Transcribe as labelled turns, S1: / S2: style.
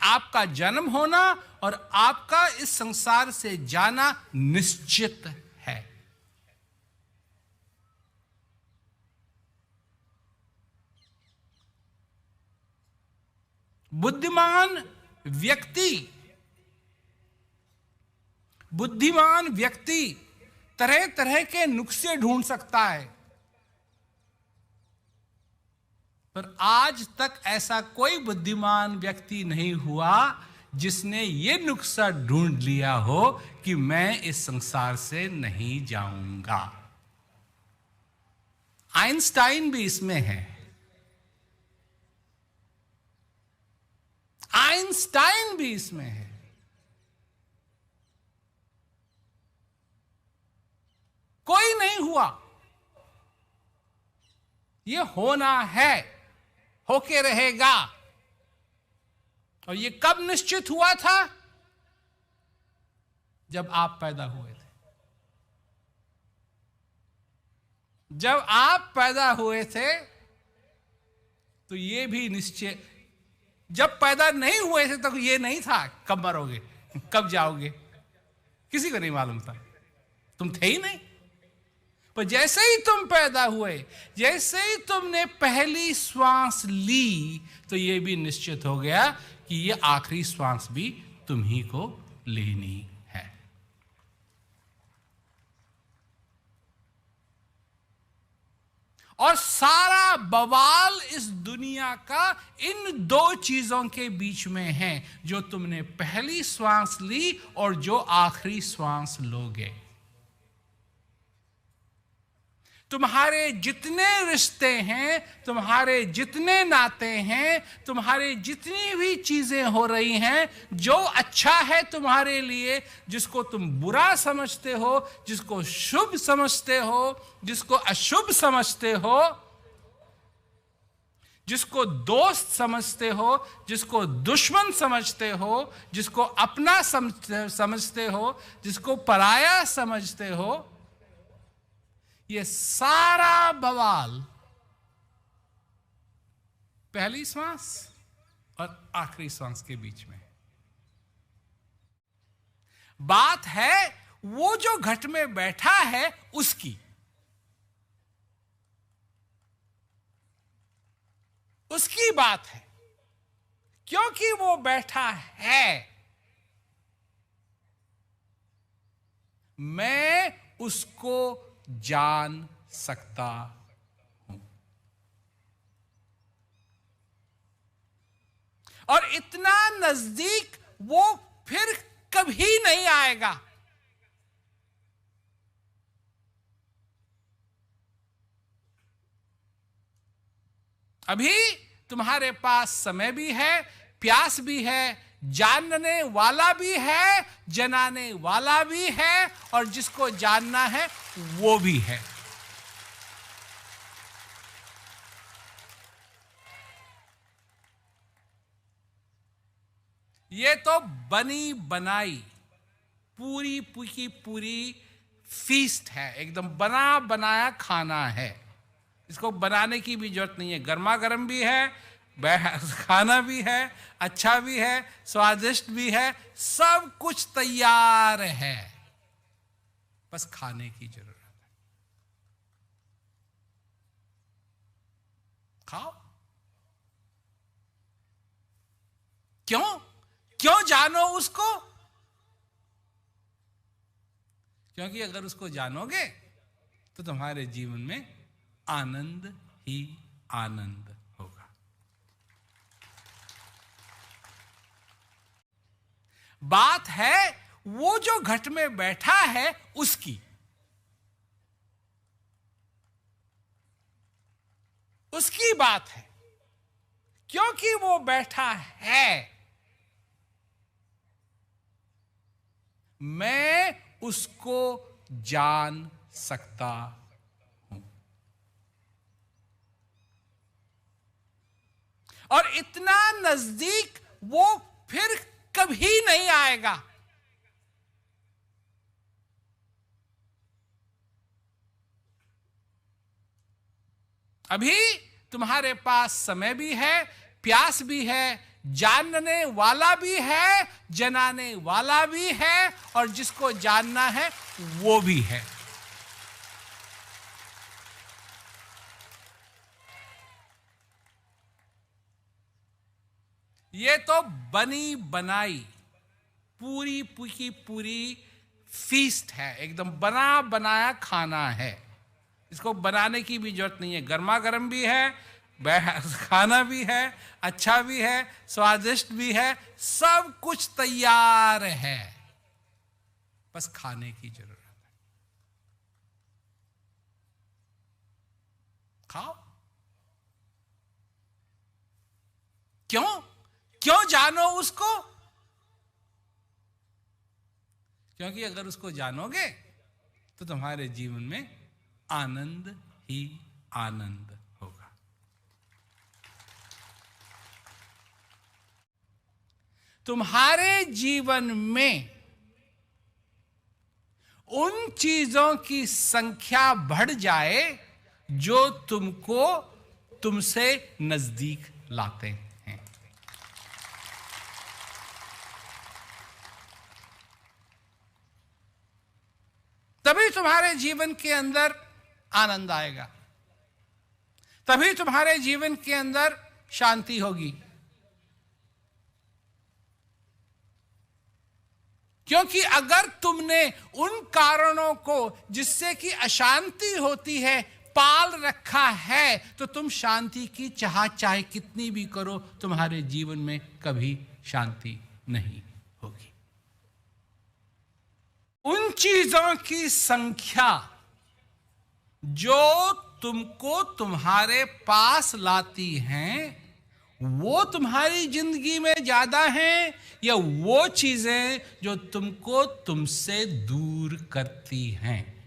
S1: आपका जन्म होना और आपका इस संसार से जाना निश्चित है। बुद्धिमान व्यक्ति तरह तरह के नुस्खे ढूंढ सकता है, पर आज तक ऐसा कोई बुद्धिमान व्यक्ति नहीं हुआ जिसने ये नुस्खा ढूंढ लिया हो कि मैं इस संसार से नहीं जाऊंगा। आइंस्टाइन भी इसमें है। आइंस्टाइन भी इसमें है। कोई नहीं हुआ। ये होना है, होके रहेगा। और ये कब निश्चित हुआ था? जब आप पैदा हुए थे। जब आप पैदा हुए थे तो ये भी निश्चय, जब पैदा नहीं हुए थे तो ये नहीं था कब मरोगे, कब जाओगे, किसी को नहीं मालूम था, तुम थे ही नहीं। पर जैसे ही तुम पैदा हुए, जैसे ही तुमने पहली श्वास ली, तो ये भी निश्चित हो गया कि ये आखिरी श्वास भी तुम ही को लेनी है। और सारा बवाल इस दुनिया का इन दो चीजों के बीच में है, जो तुमने पहली श्वास ली और जो आखिरी श्वास लोगे। तुम्हारे जितने रिश्ते हैं, तुम्हारे जितने नाते हैं, तुम्हारे जितनी भी चीजें हो रही हैं, जो अच्छा है तुम्हारे लिए, जिसको तुम बुरा समझते हो, जिसको शुभ समझते हो, जिसको अशुभ समझते हो, जिसको दोस्त समझते हो, जिसको दुश्मन समझते हो, जिसको अपना समझते हो, जिसको पराया समझते हो, ये सारा बवाल पहली श्वास और आखिरी श्वास के बीच में। बात है वो जो घट में बैठा है उसकी। उसकी बात है, क्योंकि वो बैठा है। मैं उसको जान सकता हूं, और इतना नजदीक वो फिर कभी नहीं आएगा। अभी तुम्हारे पास समय भी है, प्यास भी है, जानने वाला भी है, जनाने वाला भी है, और जिसको जानना है वो भी है। ये तो बनी बनाई पूरी की पूरी फीस्ट है, एकदम बना बनाया खाना है। इसको बनाने की भी जरूरत नहीं है, गर्मा गर्म भी है, खाना भी है, अच्छा भी है, स्वादिष्ट भी है, सब कुछ तैयार है, बस खाने की जरूरत है। खाओ। क्यों जानो उसको? क्योंकि अगर उसको जानोगे तो तुम्हारे जीवन में आनंद ही आनंद होगा। बात है वो जो घट में बैठा है उसकी। उसकी बात है, क्योंकि वो बैठा है। मैं उसको जान सकता हूं, और इतना नजदीक वो फिर कभी नहीं आएगा। अभी तुम्हारे पास समय भी है, प्यास भी है, जानने वाला भी है, जनाने वाला भी है, और जिसको जानना है वो भी है। ये तो बनी बनाई पूरी की पूरी फीस्ट है, एकदम बना बनाया खाना है। इसको बनाने की भी जरूरत नहीं है, गर्मा गर्म भी है, खाना भी है, अच्छा भी है, स्वादिष्ट भी है, सब कुछ तैयार है, बस खाने की जरूरत है। खाओ। क्यों जानो उसको? क्योंकि अगर उसको जानोगे तो तुम्हारे जीवन में आनंद ही आनंद होगा। तुम्हारे जीवन में उन चीजों की संख्या बढ़ जाए जो तुमको तुमसे नजदीक लाते हैं। तभी तुम्हारे जीवन के अंदर आनंद आएगा, तभी तुम्हारे जीवन के अंदर शांति होगी। क्योंकि अगर तुमने उन कारणों को जिससे कि अशांति होती है पाल रखा है, तो तुम शांति की चाह चाहे कितनी भी करो, तुम्हारे जीवन में कभी शांति नहीं होगी। उन चीजों की संख्या जो तुमको तुम्हारे पास लाती हैं, वो तुम्हारी जिंदगी में ज्यादा हैं, या वो चीजें जो तुमको तुमसे दूर करती हैं?